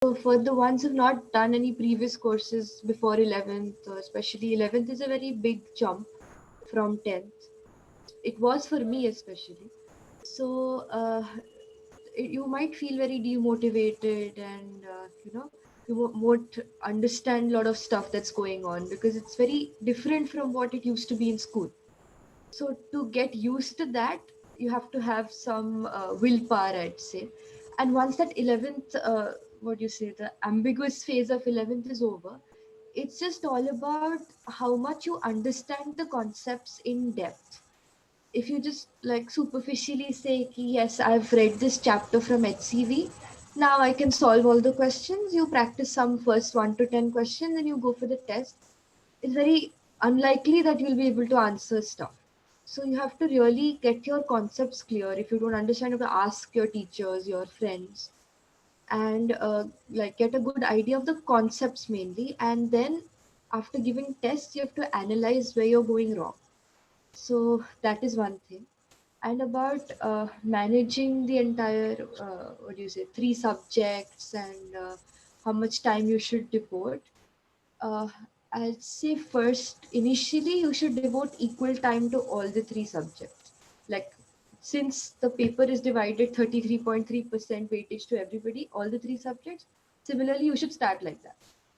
So for the ones who've not done any previous courses before 11th, especially 11th is a very big jump from 10th. It was for me especially. So you might feel very demotivated, and you won't understand a lot of stuff that's going on because it's very different from what it used to be in school. So to get used to that, you have to have some willpower, I'd say. And once that 11th, what do you say, the ambiguous phase of 11th is over, it's just all about how much you understand the concepts in depth. If you just like superficially say, "Ki, yes, I've read this chapter from HCV, now I can solve all the questions," you practice some first 1 to 10 questions and you go for the test, it's very unlikely that you'll be able to answer stuff. So you have to really get your concepts clear. If you don't understand, you have to ask your teachers, your friends, and like get a good idea of the concepts mainly. And then after giving tests, you have to analyze where you're going wrong. So that is one thing. And about managing the entire, what do you say, three subjects, and how much time you should devote. Uh, I'd say first, initially, you should devote equal time to all the three subjects. Like, since the paper is divided 33.3% weightage to everybody, all the three subjects, similarly, you should start like that.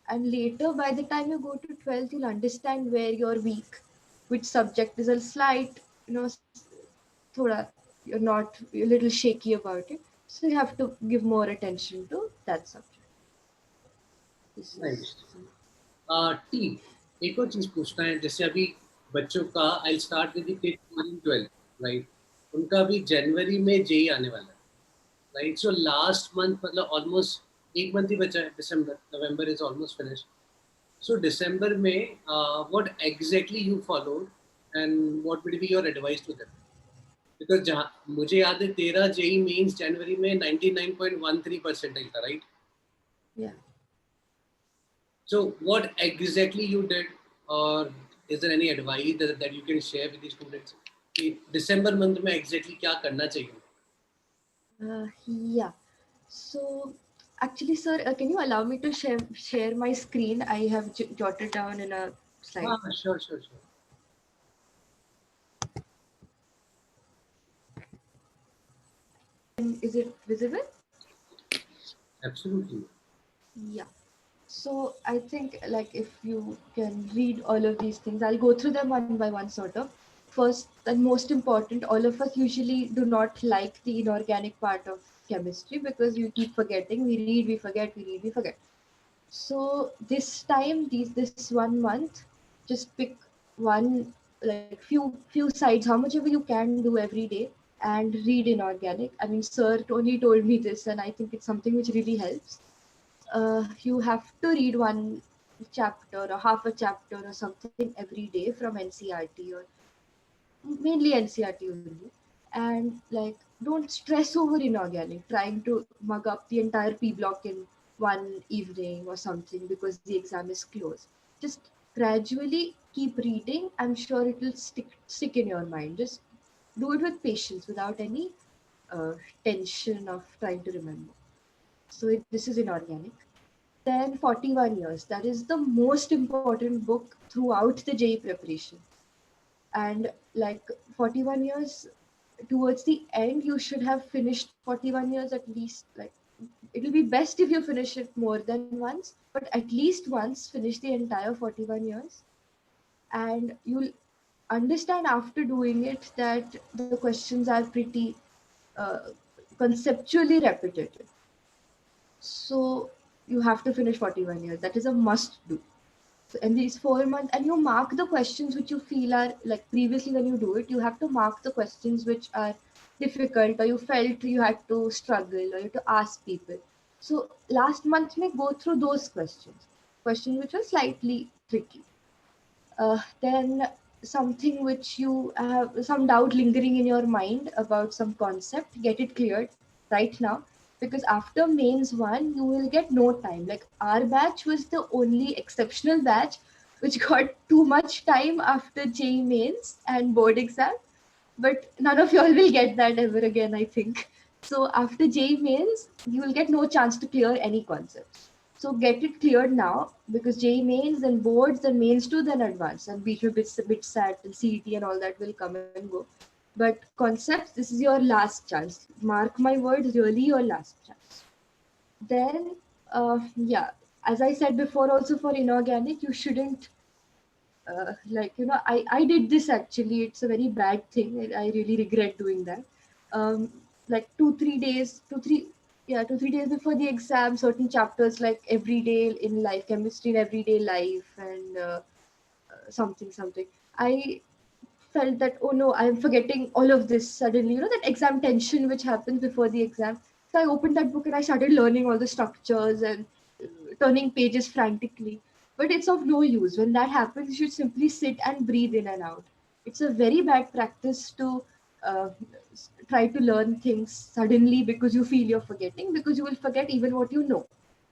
And later, by the time you go to 12th, you'll understand where you're weak, which subject is a slight, thoda, you're a little shaky about it. So you have to give more attention to that subject. This is Nice. टी एक और चीज पूछना है, जैसे अभी बच्चों का I start with the kids in 12th, right? उनका अभी जनवरी में जेई आने वाला है, राइट? सो लास्ट मंथ मतलब ऑलमोस्ट एक मंथ ही बचा है, दिसंबर, नवंबर इज ऑलमोस्ट फिनिश. सो दिसंबर में what exactly you followed and what would be your advice to them? Because जहाँ मुझे याद है तेरा जेई मेंस जनवरी में 99.13 परसेंटाइल था, right? Yeah. So what exactly you did, or is there any advice that you can share with the students कि December month में exactly क्या करना चाहिए? Yeah. So actually, sir, can you allow me to share my screen? I have jotted down in a slide. हाँ, sure, sure, sure. And is it visible? Absolutely. Yeah. So I think like if you can read all of these things, I'll go through them one by one sort of. First and most important, all of us usually do not like the inorganic part of chemistry because we keep forgetting. We read, we forget, we read, we forget. So this time, this 1 month, just pick one, like few sides, how much ever you can do every day, and read inorganic. I mean, sir only told me this, and I think it's something which really helps. You have to read one chapter or half a chapter or something every day from NCRT, or mainly NCRT only. And like, don't stress over inorganic, trying to mug up the entire P block in one evening or something because the exam is close. Just gradually keep reading. I'm sure it will stick in your mind. Just do it with patience, without any tension of trying to remember. So this is inorganic. Then 41 years. That is the most important book throughout the JEE preparation. And like 41 years, towards the end, you should have finished 41 years at least. Like, it'll be best if you finish it more than once, but at least once finish the entire 41 years. And you'll understand after doing it that the questions are pretty uh, conceptually repetitive. So you have to finish 41 years. That is a must do. So in these 4 months, and you mark the questions which you feel are like previously when you do it, you have to mark the questions which are difficult, or you felt you had to struggle, or you had to ask people. So last month, may go through those questions which were slightly tricky. Then something which you have some doubt lingering in your mind about some concept, get it cleared right now, because after mains 1 you will get no time. Like, our batch was the only exceptional batch which got too much time after JEE mains and board exam, but none of y'all will get that ever again, I think. So after JEE mains, you will get no chance to clear any concepts. So get it cleared now, because JEE mains, then boards, then mains 2, then advanced, and bit SAT and CET and all that will come and go. But concepts, this is your last chance. Mark my words, really your last chance. Then, yeah, as I said before, also for inorganic, you shouldn't I did this actually. It's a very bad thing. I really regret doing that. um like 2 3 days before the exam, certain chapters like everyday in life, chemistry in everyday life, and something I felt that, oh no, I'm forgetting all of this suddenly, that exam tension which happens before the exam. So I opened that book and I started learning all the structures and turning pages frantically. But it's of no use. When that happens, you should simply sit and breathe in and out. It's a very bad practice to uh, try to learn things suddenly because you feel you're forgetting, because you will forget even what you know.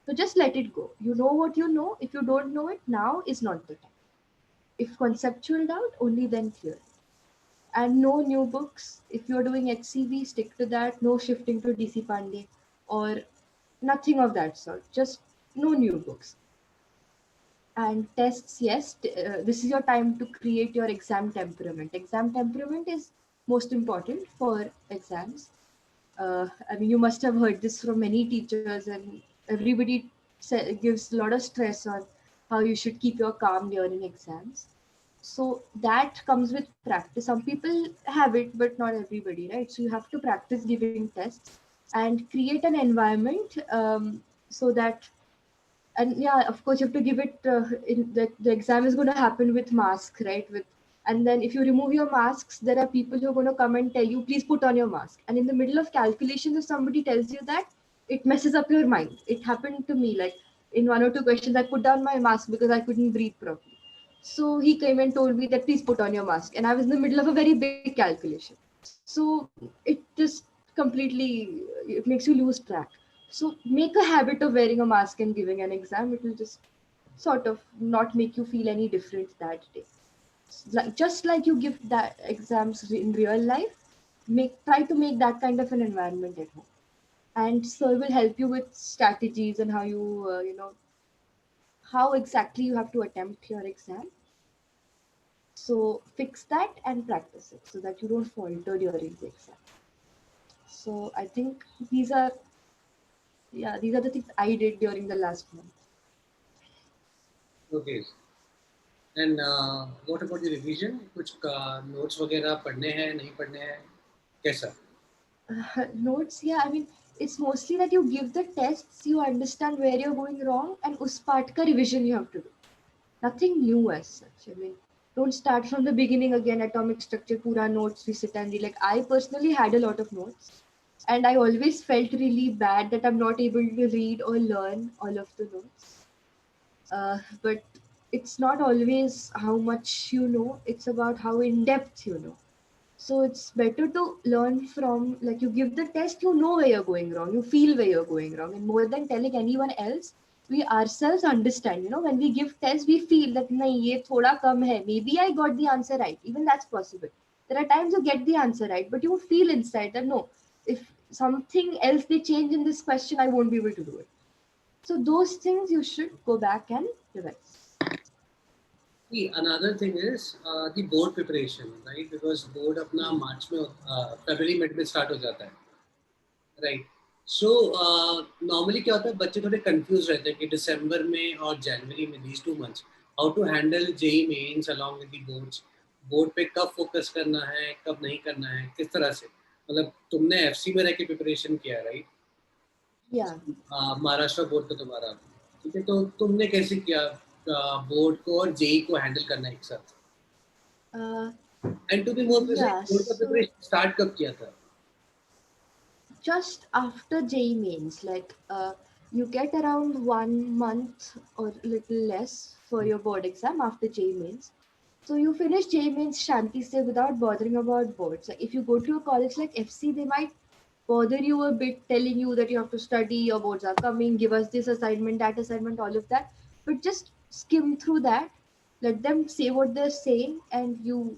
So just let it go. You know what you know. If you don't know it, now is not the time. If conceptual doubt, only then clear. And no new books. If you're doing HCV, stick to that. No shifting to DC Pandey or nothing of that sort. Just no new books. And tests, yes, this is your time to create your exam temperament. Exam temperament is most important for exams. I mean, you must have heard this from many teachers, and everybody gives a lot of stress on how you should keep your calm during exams. So that comes with practice. Some people have it, but not everybody, right? So you have to practice giving tests and create an environment, so that, and yeah, of course you have to give it in the exam is going to happen with mask, right? With, and then if you remove your masks, there are people who are going to come and tell you, please put on your mask. And in the middle of calculations, if somebody tells you that, it messes up your mind. It happened to me, like in one or two questions I put down my mask because I couldn't breathe properly. So he came and told me that please put on your mask, and I was in the middle of a very big calculation. So it just completely, it makes you lose track. So make a habit of wearing a mask and giving an exam. It will just sort of not make you feel any different that day. Like just like you give that exams in real life, try to make that kind of an environment at home. And so it will help you with strategies and how how exactly you have to attempt your exam. So fix that and practice it so that you don't falter during the exam. So I think these are, yeah, these are the things I did during the last month. Okay. And what about the revision? कुछ notes वगैरह पढ़ने हैं नहीं पढ़ने हैं कैसा? Notes, yeah, I mean, it's mostly that you give the tests, you understand where you're going wrong, and us part ka revision you have to do. Nothing new as such. I mean, don't start from the beginning again, atomic structure, pura notes, we sit and read. Like, I personally had a lot of notes, and I always felt really bad that I'm not able to read or learn all of the notes. But it's not always how much you know, it's about how in depth you know. So it's better to learn from, like, you give the test, you know where you're going wrong, you feel where you're going wrong. And more than telling anyone else, we ourselves understand, when we give tests, we feel that, nahi, ye thoda kam hai. Maybe I got the answer right. Even that's possible. There are times you get the answer right, but you feel inside that, no, if something else they change in this question, I won't be able to do it. So those things you should go back and revise. See, another thing is the board preparation, right? Because board अपना मार्च में फरवरी mid में start हो जाता है, right? So normally क्या होता है, बच्चे थोड़े कंफ्यूज रहते हैं कि दिसंबर में और जनवरी में, these 2 months, how to handle JEE Mains along with the boards. Board पे कब फोकस करना है, कब नहीं करना है, किस तरह से, मतलब तुमने एफसी में रह के प्रिपरेशन किया, राइट? Yeah. महाराष्ट्र बोर्ड का तुम्हारा, ठीक है, तो तुमने कैसे किया बोर्ड को और जेई को हैंडल करना एक साथ? Uh, and to be more precise, yeah. Board का So प्रिपरेशन स्टार्ट कब किया था? just after JEE mains, like you get around 1 month or little less for your board exam after JEE mains. So you finish JEE mains Shanti se without bothering about boards. Like if you go to a college like FC, they might bother you a bit, telling you that you have to study, your boards are coming, give us this assignment, that assignment, all of that. But just skim through that, let them say what they're saying, and you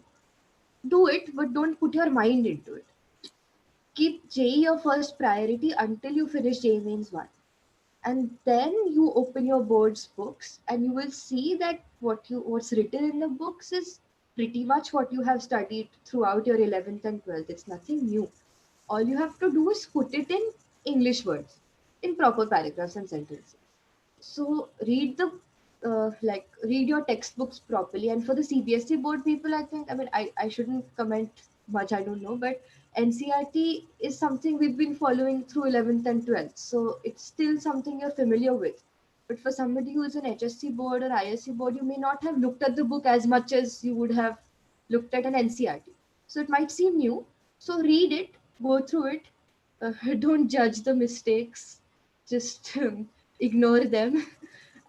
do it, but don't put your mind into it. keep JEE your first priority until you finish JEE Mains 1. And then you open your board's books and you will see that what's written in the books is pretty much what you have studied throughout your 11th and 12th. It's nothing new. All you have to do is put it in English words, in proper paragraphs and sentences. So read your textbooks properly. And for the CBSE board people, I think, I mean, I shouldn't comment much, I don't know, but NCRT is something we've been following through 11th and 12th, so it's still something you're familiar with. But for somebody who is an HSC board or ISC board, you may not have looked at the book as much as you would have looked at an NCRT. So it might seem new. So read it, go through it, don't judge the mistakes, just ignore them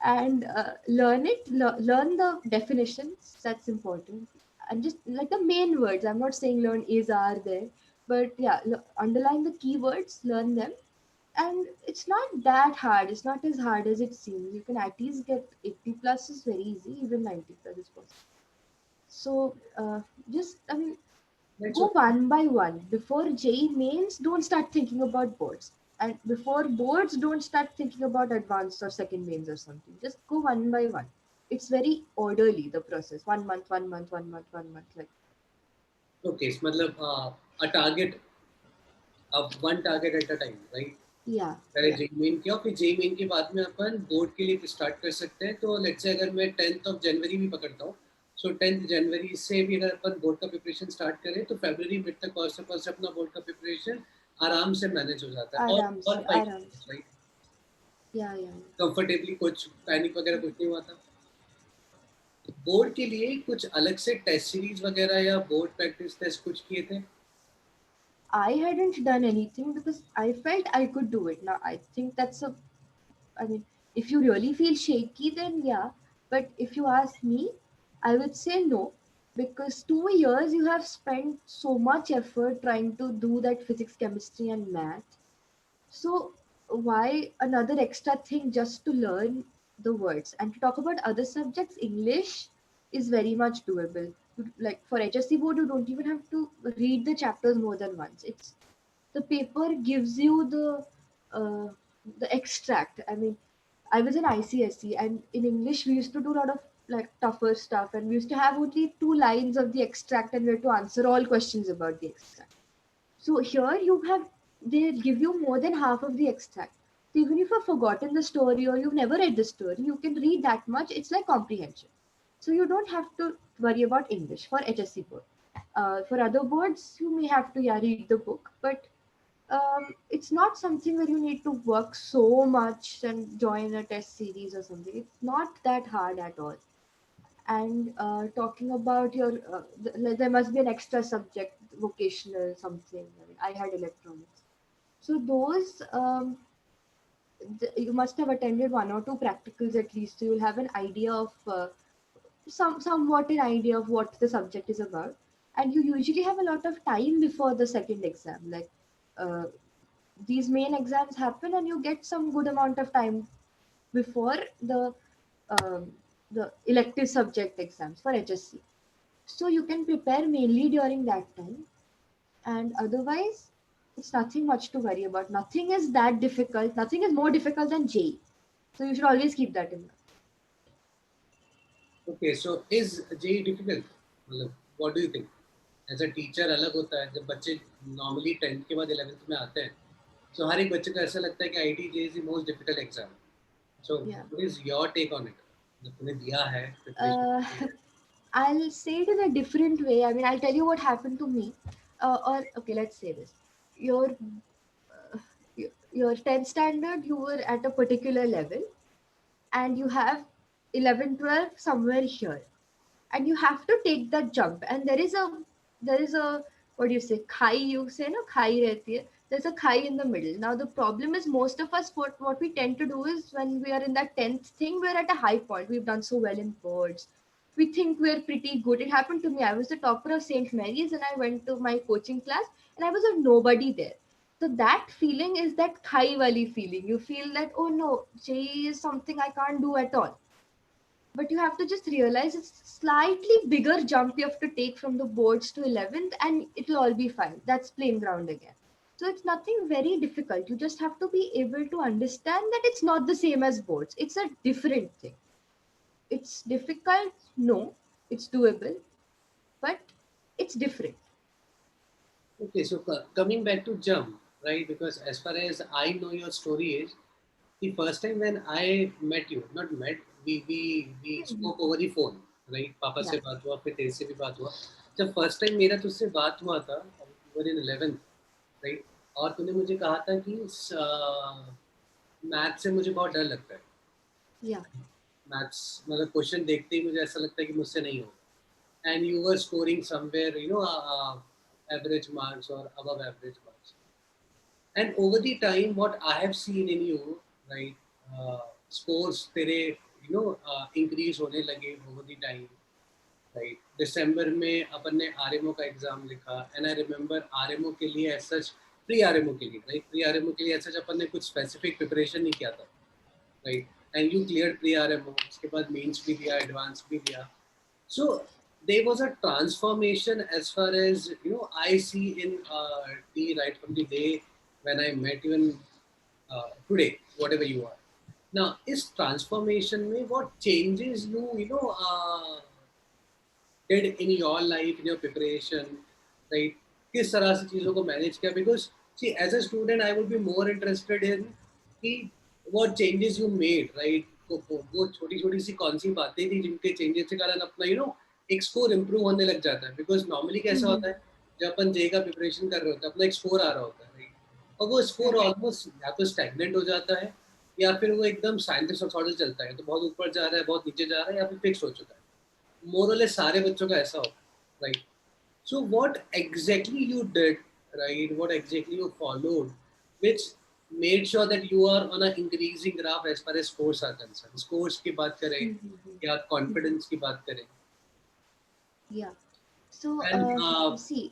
and learn it, learn the definitions, that's important. And just like the main words, I'm not saying learn is, are, there, but yeah, underline the keywords, learn them. And it's not that hard, it's not as hard as it seems. You can at least get 80 plus is very easy, even 90 plus is possible. So just, I mean, Right. go So one by one. Before JEE Mains, don't start thinking about boards. And before boards, don't start thinking about advanced or second mains or something. Just go one by one. It's very orderly, the process. 1 month, 1 month, 1 month, 1 month. Like, okay, so मतलब a target, one target at a time, right? yeah, पहले yeah. JEE main किया, फिर JEE main के बाद में अपन board के लिए start कर सकते हैं. तो लेट्स से अगर मैं 10th ऑफ जनवरी भी पकड़ता हूँ, सो 10th जनवरी से भी अगर अपन बोर्ड का प्रिपरेशन स्टार्ट करें तो फरवरी मिड तक कौन से अपना बोर्ड का प्रिपरेशन आराम से मैनेज हो जाता है. और आराम से. Right, Yeah, yeah. कंफर्टेबली, कुछ पैनिक वगैरह कुछ नहीं हुआ था. बोर्ड के लिए कुछ अलग से टेस्ट सीरीज वगैरह या बोर्ड प्रैक्टिस टेस्ट कुछ किए थे? I hadn't done anything because I felt I could do it. Now, I think I mean, if you really feel shaky, then yeah. But if you ask me, I would say no. Because 2 years you have spent so much effort trying to do that physics, chemistry, and math. So, why another extra thing just to learn the words? And to talk about other subjects, English is very much doable. Like for HSC board, you don't even have to read the chapters more than once. It's the paper gives you uh, the extract. I mean, I was in ICSE, and in English we used to do a lot of like tougher stuff, and we used to have only 2 lines of the extract, and we had to answer all questions about the extract. So here you have, they give you more than half of the extract. So even if you've forgotten the story or you've never read the story, you can read that much. It's like comprehension. So you don't have to worry about English for HSC board. For other boards, you may have to, yeah, read the book, but it's not something where you need to work so much and join a test series or something. It's not that hard at all. And talking about your, there must be an extra subject, vocational something. I mean, I had electronics. So those, you must have attended one or two practicals at least. So you'll have an idea of, somewhat an idea of what the subject is about. And you usually have a lot of time before the second exam. Like, uh, these main exams happen and you get some good amount of time before um, the elective subject exams for HSC. So you can prepare mainly during that time, and otherwise it's nothing much to worry about. Nothing is that difficult. Nothing is more difficult than JEE. So you should always keep that in mind. Okay, so is JEE difficult? मतलब what do you think? As a teacher अलग होता है जब बच्चे normally 10th के बाद 11th में आते हैं. सो हर एक बच्चे को ऐसा लगता है कि IIT JEE is the most difficult exam. So Yeah. What is your take on it? जब तूने दिया है Uh, preparation. I'll say it in a different way. I mean, I'll tell you what happened to me. Or okay, let's say this. Your your 10th standard, you were at a particular level, and you have 11, 12 somewhere here, and you have to take that jump. And there is a what do you say, khai, you say no, khai rehti hai. There's a khai in the middle. Now the problem is, most of us, what we tend to do is, when we are in that 10th thing, we're at a high point, we've done so well in boards, we think we're pretty good. It happened to me. I was the topper of St. Mary's, and I went to my coaching class, and I was a nobody there. So that feeling is that khai wali feeling. You feel that, oh no, J is something I can't do at all. But you have to just realize it's slightly bigger jump you have to take from the boards to 11th, and it'll all be fine. That's playing ground again. So it's nothing very difficult. You just have to be able to understand that it's not the same as boards. It's a different thing. It's difficult, no, it's doable, but it's different. Okay, so coming back to jump, right? Because as far as I know, your story is the first time when I met you, not met, we Mhm. spoke over the phone, right? पापा Yeah. से बात हुआ, फिर तेरे से भी बात हुआ. जब फर्स्ट टाइम मेरा तुझसे बात हुआ था, वर इन 11th, राइट? और तूने मुझे कहा था कि मैथ से मुझे बहुत डर लगता है. Yeah. मैथ्स मतलब क्वेश्चन देखते ही मुझे ऐसा लगता है कि मुझसे नहीं होगा. And you were scoring somewhere, average marks or above average marks. And over the time, what I have seen in you, right, scores तेरे, increase होने लगे over the time, right. दिसंबर में अपन ने आरएमओ का एग्जाम लिखा, and I remember आरएमओ के लिए as such, pre RMO के लिए, right, प्री आरएमओ के लिए as such अपन ने कुछ specific preparation नहीं किया था, right, and you cleared pre RMO, उसके बाद मेंस भी दिया, एडवांस भी दिया. So there was a transformation as far as I see in T right from the day when I met you in today, whatever you are. Now, is transformation में what changes did in your life, in your preparation, right? किस तरह से चीज़ों को manage किया? Because see, as a student, I would be more interested in कि what changes you made, right? वो छोटी छोटी सी कौन सी बातें थी जिनके चेंजेस के कारण अपना एक स्कोर इम्प्रूव होने लग जाता है. बिकॉज नॉर्मली कैसा होता Mhm. है, जब अपन जे का प्रिपरेशन कर रहे होते हैं अपना एक स्कोर आ रहा होता है, right? और वो स्कोर Correct. ऑलमोस्ट या तो स्टैग्नेंट हो जाता है, या फिर वो एकदम साइंटिस्ट चलता है, तो बहुत ऊपर जा रहा है, बहुत नीचे जा रहा है, या फिर फिक्स हो चुका है. मोरलेस सारे बच्चों का ऐसा होता है, right? So what exactly you did, right, what exactly you followed which made sure that you are on a increasing graph as far as scores are concern. Scores की बात करें Mhm. या Mhm. कॉन्फिडेंस की बात करें. Yeah. So, and see,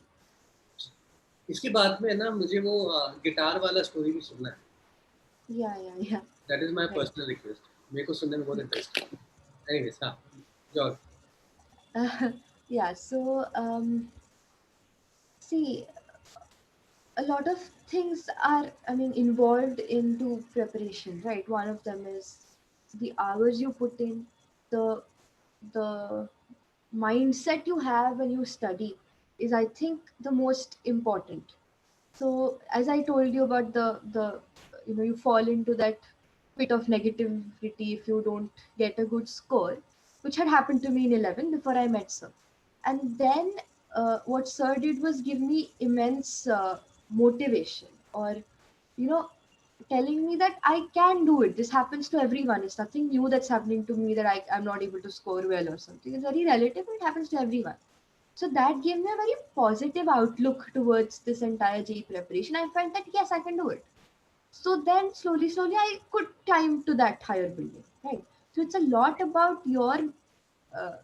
इसके बाद में ना मुझे वो गिटार वाला स्टोरी भी सुनना है. yeah, yeah, yeah, that is my right. Personal request. मेरे को सुनने में बहुत इंटरेस्ट है. एनीवेज, हाँ, George. Yeah, so, see, a lot of things are, I mean, involved into preparation, right? One of them is the hours you put in, the the mindset you have when you study is, I think, the most important. So as I told you about the you fall into that pit of negativity if you don't get a good score, which had happened to me in 11 before I met sir. And then what sir did was give me immense motivation, or you know telling me that I can do it. This happens to everyone. It's nothing new that's happening to me, that I'm not able to score well or something. It's very relative. It happens to everyone. So that gave me a very positive outlook towards this entire JEE preparation. I felt that yes, I can do it. So then slowly, I could climb to that higher building, right? So it's a lot about your, uh,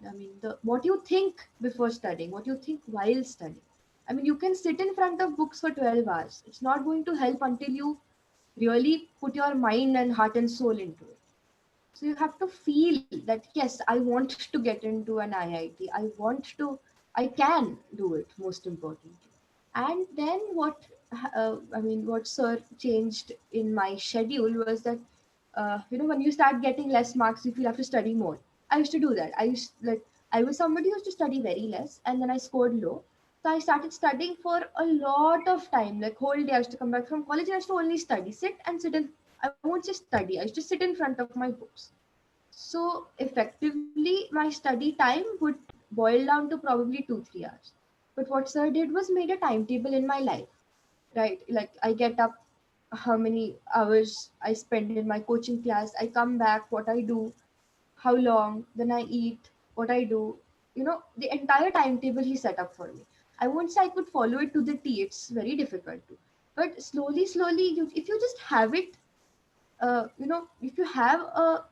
I mean, the what you think before studying, what you think while studying. I mean, you can sit in front of books for 12 hours. It's not going to help until you really put your mind and heart and soul into it. So you have to feel that yes, I want to get into an IIT. I can do it. Most importantly, and then I mean, what sir changed in my schedule was that when you start getting less marks, you feel have to study more. I used to do that. I was somebody who used to study very less, and then I scored low. So I started studying for a lot of time, like whole day. I used to come back from college and I used to only study, sit and sit in. I won't just study. I used to sit in front of my books. So effectively, my study time would boil down to probably 2 3 hours. But what sir did was made a timetable in my life, right? Like I get up, how many hours I spend in my coaching class, I come back, what I do, how long, then I eat, what I do. The entire timetable he set up for me. I won't say I could follow it to the T. It's very difficult to. But slowly, if you just have it, if you have a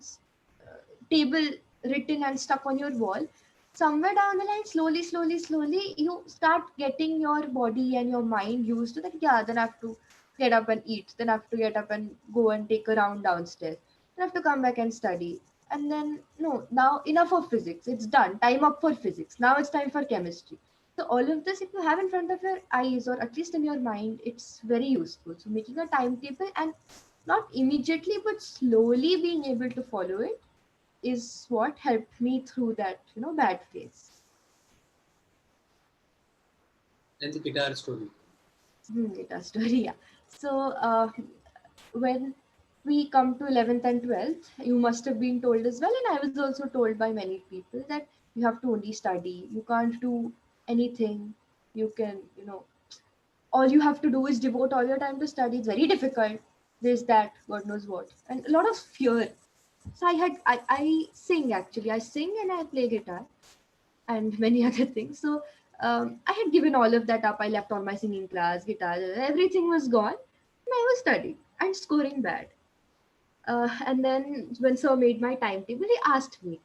table written and stuck on your wall, somewhere down the line, slowly, you start getting your body and your mind used to that. Yeah, then I have to get up and eat. Then I have to get up and go and take a round downstairs. Then I have to come back and study. And then, no, now enough of physics. It's done. Time up for physics. Now it's time for chemistry. So all of this, if you have in front of your eyes or at least in your mind, it's very useful. So making a timetable and not immediately but slowly being able to follow it is what helped me through that, bad phase. And the guitar story. Guitar story, yeah. So when we come to 11th and 12th, you must have been told as well, and I was also told by many people that you have to only study. You can't do anything. You can, all you have to do is devote all your time to study. It's very difficult. There's that, God knows what. And a lot of fear. So I sing actually. I sing and I play guitar and many other things. So I had given all of that up. I left all my singing class, guitar, everything was gone. And I was studying and scoring bad. And then when sir made my timetable, he asked me,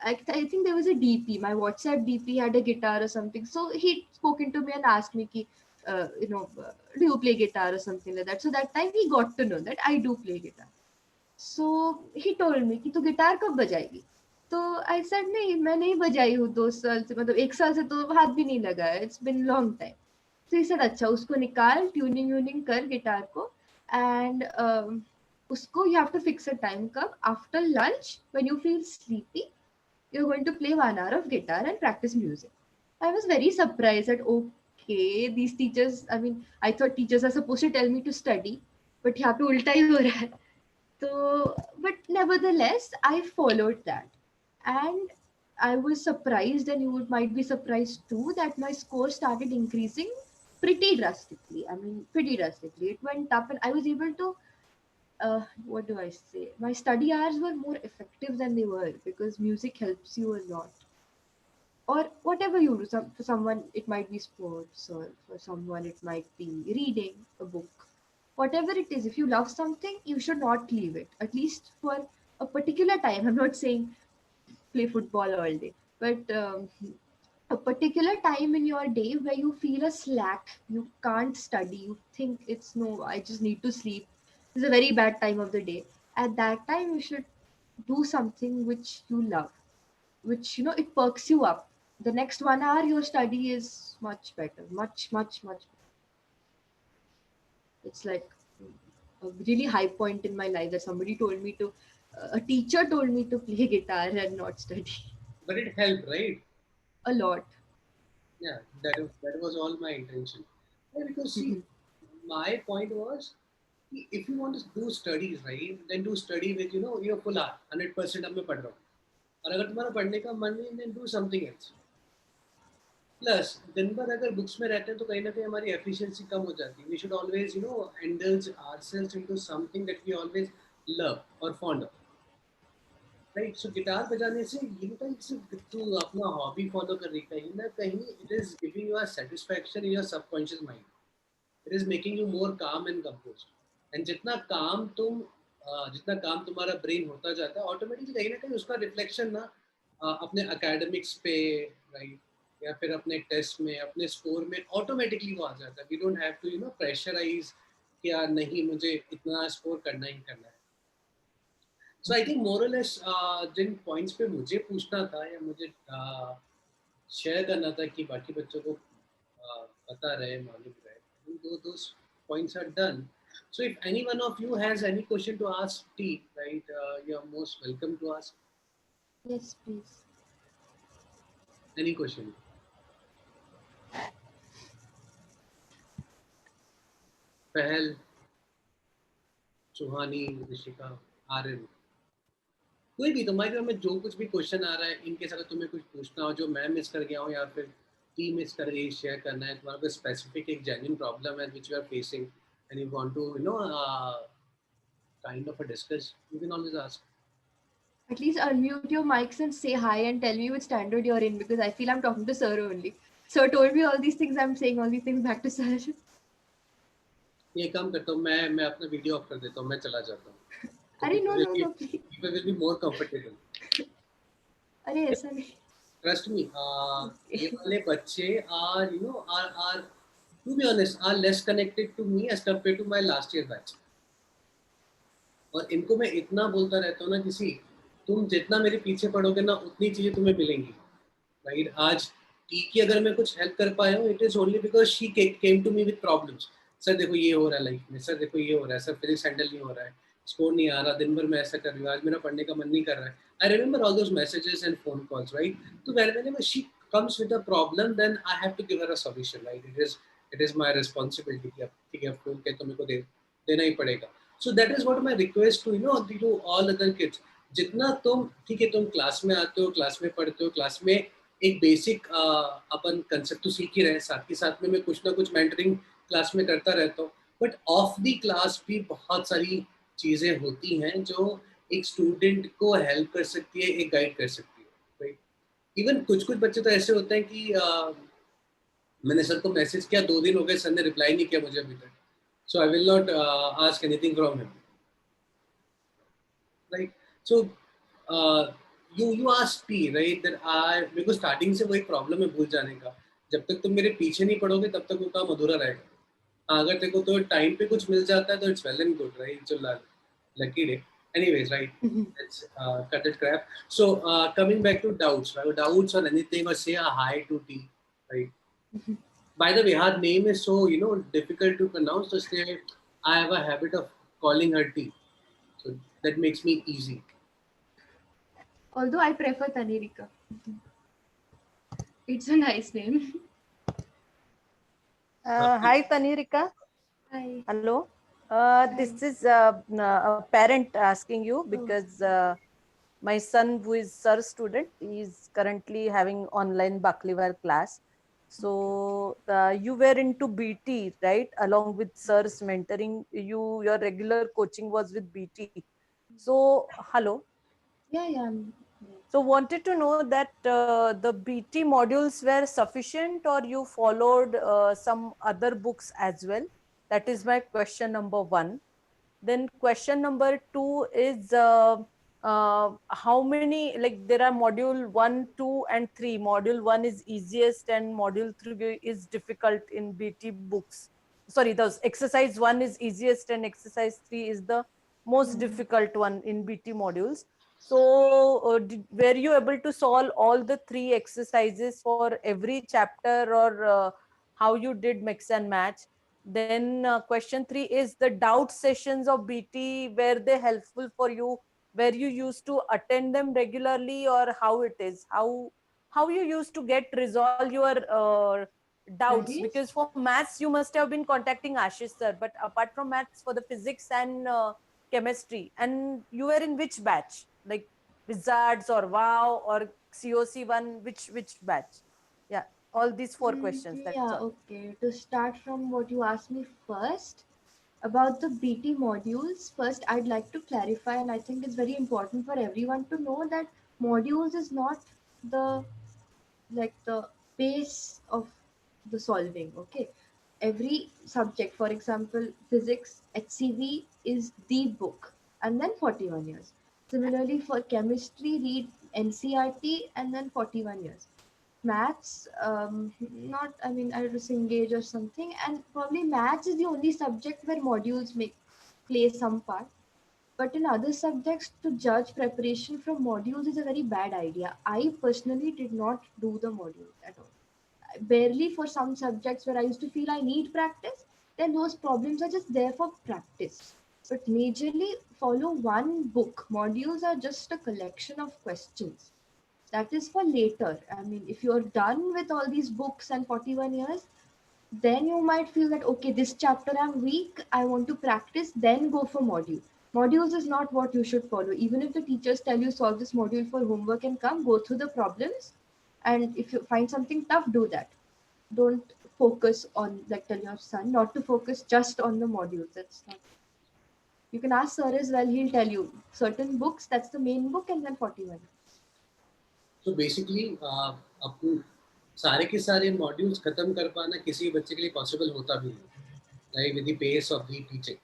I think there was a DP. My WhatsApp DP had a guitar or something. So he spoken to me and asked me, do you play guitar or something like that? So that time he got to know that I do play guitar. So he told me कि तू guitar कब बजाएगी? तो I said नहीं, मैं नहीं बजाई हूँ 2 साल से, मतलब 1 साल से तो हाथ भी नहीं लगा है. It's been long time. So he said अच्छा उसको निकाल, ट्यूनिंग व्यूनिंग कर गिटार को, and उसको you have to fix a time कब? After lunch when you feel sleepy, you're going to play 1 hour of guitar and practice music. I was very surprised that okay, these teachers. I mean, I thought teachers are supposed to tell me to study, but यहाँ पे उल्टा ही हो रहा है. So, but nevertheless, I followed that. And I was surprised, and you might be surprised too, that my score started increasing pretty drastically. I mean, pretty drastically. It went up, and I was able to, what do I say? My study hours were more effective than they were because music helps you a lot. Or whatever you do, for someone, it might be sports, or for someone, it might be reading a book. Whatever it is, if you love something, you should not leave it, at least for a particular time. I'm not saying play football all day, but a particular time in your day where you feel a slack, you can't study, you think it's no, I just need to sleep. It's a very bad time of the day. At that time, you should do something which you love, which it perks you up. The next 1 hour your study is much better, much. It's like a really high point in my life that somebody told me to, a teacher told me to play guitar and not study. But it helped, right? A lot. Yeah, that was all my intention. Yeah, because see, my point was, if you want to do studies, right, then do study with your full heart, 100% अब मैं पढ़ रहा हूँ. और अगर तुम्हारा पढ़ने का मन नहीं, then do something else. Plus दिन भर अगर बुक्स में रहते हैं तो कहीं ना कहीं हमारी एफिशिएंसी कम हो जाती है. We should always indulge ourselves into something that we always love or fond of. Right. So guitar बजाने से तू अपना हॉबी फॉलो कर रही, कहीं ना कहीं it is giving you a satisfaction in your subconscious mind. It is making you more काम एंड कंपोज्ड. एंड जितना काम तुम्हारा ब्रेन होता जाता है, ऑटोमेटिकली कहीं ना कहीं उसका रिफ्लेक्शन ना अपने एकेडमिक्स पे, राइट, या फिर अपने टेस्ट में, अपने स्कोर में ऑटोमेटिकली वो आ जाता है. We don't have to pressurise कि यार नहीं मुझे इतना स्कोर करना ही करना है. सो आई थिंक मोर और लेस जिन पॉइंट्स पे मुझे पूछना था या मुझे शेयर करना था कि बाकी बच्चों को पता रहे, मालूम रहे, those points are done. So if any one of you has any question to ask T, right, you are most welcome to ask Yes, please. any question. पहल, सुहानी, ऋषिका, आर्यन, कोई भी तुम्हारे दिमाग में जो कुछ भी क्वेश्चन आ रहा है, इनके साथ तुम्हें कुछ पूछना हो जो मैं मिस कर गया हूँ या फिर टीम मिस कर गई, शेयर करना है, तुम्हारा कोई स्पेसिफिक एक जेन्युइन प्रॉब्लम है which you are facing and you want to kind of a discuss, you can always ask. At least unmute your mics and say hi and tell me which standard you're in, because I feel I'm talking to sir only. Sir told me all these things, I'm saying all these things back to sir. ये काम करता हूँ, मैं अपना video of कर देता हूँ, मैं चला जाता हूँ. अरे no, please. People will be more comfortable. अरे ऐसा नहीं. Trust me, Okay. ये वाले बच्चे are to be honest are less connected to me as compared to my last year batch. और इनको मैं इतना बोलता रहता हूँ ना, किसी तुम जितना मेरे पीछे पड़ोगे ना उतनी चीजें तुम्हें मिलेंगी. राइट. आज टी की अगर मैं कुछ हेल्प कर पाया हूँ, it is only because she came to me with problems. Sir देखो ये हो रहा है लाइफ में, सर देखो ये हो रहा है, सर फिजिक्स हैंडल नहीं हो रहा है, स्कोर नहीं आ रहा, दिन भर मैं ऐसा कर रही हूँ, आज मेरा पढ़ने का मन नहीं कर रहा है। I remember all those messages and phone calls, right? तो whenever she comes with a problem, then I have to give her a solution, right? It is my responsibility कि अब ठीक है, फोन के तो मेरे को देना ही पड़ेगा। So that is what my request to all other kids। जितना तुम ठीक है, तुम क्लास में आते हो, क्लास में पढ़ते हो, क्लास में एक बेसिक अपन कंसेप्ट तो सीख ही रहे हैं, साथ के साथ में मैं कुछ ना कुछ मेंटरिंग क्लास में करता रहता हूँ। बट ऑफ द क्लास भी बहुत सारी चीज़ें होती हैं जो एक स्टूडेंट को हेल्प कर सकती है, एक गाइड कर सकती है, राइट? इवन कुछ कुछ बच्चे तो ऐसे होते हैं कि मैंने सर को मैसेज किया, 2 दिन हो गए, सर ने रिप्लाई नहीं किया मुझे अभी तक, so I will not ask anything from him, right? So you ask me, right, that I, मेरे को स्टार्टिंग से वही प्रॉब्लम है भूल जाने का। जब तक तुम मेरे पीछे नहीं पड़ोगे तब तक वो काम अधूरा रहेगा। हाँ, अगर तेरे को तो टाइम पे कुछ मिल जाता है तो it's well and good, right? जो lucky day. Anyways, right? Let's cut it crap. So, coming back to doubts, right? Doubts on anything, or say a hi to T, right? By the way, her name is so difficult to pronounce. So say I have a habit of calling her T, so that makes me easy. Although I prefer Tanirika. It's a nice name. Hi, Tanirika. Hi. Hello. This is a parent asking you because my son, who is sir student, is currently having online Baklivar class. So you were into BT, right? Along with sir's mentoring, your regular coaching was with BT. So hello. Yeah. So wanted to know that the BT modules were sufficient, or you followed some other books as well? That is my question number one. Then question number two is how many, like there are module 1, 2 and 3. Module 1 is easiest and module 3 is difficult in BT books. Sorry, those exercise 1 is easiest and exercise 3 is the most difficult one in BT modules. So were you able to solve all the 3 exercises for every chapter, or how you did mix and match? Then question 3 is the doubt sessions of BT, were they helpful for you? Were you used to attend them regularly, or how it is? How you used to get resolve your doubts? Queries? Because for maths you must have been contacting Ashish sir, but apart from maths, for the physics and chemistry, and you were in which batch? Like Wizards or Wow or COC1? Which batch? Yeah, all these 4 questions. That's Yeah, all. okay. To start from what you asked me first about the BT modules, first I'd like to clarify, and I think it's very important for everyone to know that modules is not the the base of the solving. Okay, every subject, for example, physics, HCV is the book, and then 41 years. Similarly, for chemistry, read NCRT and then 41 years. Maths, not, I mean, I was engage or something, and probably maths is the only subject where modules make play some part. But in other subjects, to judge preparation from modules is a very bad idea. I personally did not do the modules at all. Barely for some subjects where I used to feel I need practice, then those problems are just there for practice. But majorly follow one book. Modules are just a collection of questions. That is for later. I mean, if you're done with all these books and 41 years, then you might feel that okay, this chapter I'm weak, I want to practice, then go for modules is not what you should follow. Even if the teachers tell you solve this module for homework and come go through the problems, and if you find something tough, do that. Don't focus on, like, tell your son not to focus just on the modules. That's not. You can ask sir as well, he'll tell you certain books, that's the main book, and then 41. So basically, अपन सारे के सारे modules खत्म कर पाना किसी बच्चे के लिए पॉसिबल होता भी नहीं, right? With the pace of the teaching,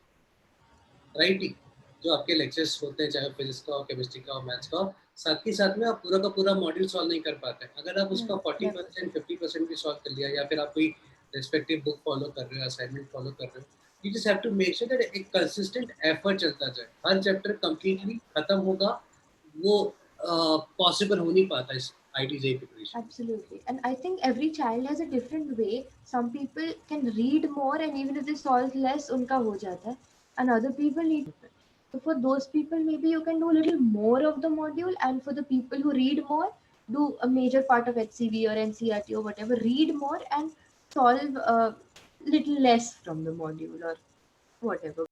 right? जो आपके लेक्चर्स होते हैं, चाहे फिजिक्स का हो, केमिस्ट्री का हो, मैथ्स का हो, साथ ही साथ में आप पूरा का पूरा मॉड्यूल सॉल्व नहीं कर पाते। अगर आप उसका 40% 50% भी सॉल्व कर लिया, या फिर आप कोई रेस्पेक्टिव बुक फॉलो कर रहे हो, असाइनमेंट फॉलो कर रहे हो, you just have to make sure that एक कंसिस्टेंट एफर्ट चलता जाए। हर चैप्टर कंप्लीटली खत्म होगा वो पॉसिबल हो नहीं पाता। IIT JEE preparation. Absolutely. And I think every child has a different way. Some people can read more and even if they solve less, unka ho jata hai. And other people need. So for those people, maybe you can do a little more of the module. And for the people who read more, do a major part of HCV or NCRT or whatever. Read more and solve a little less from the module or whatever.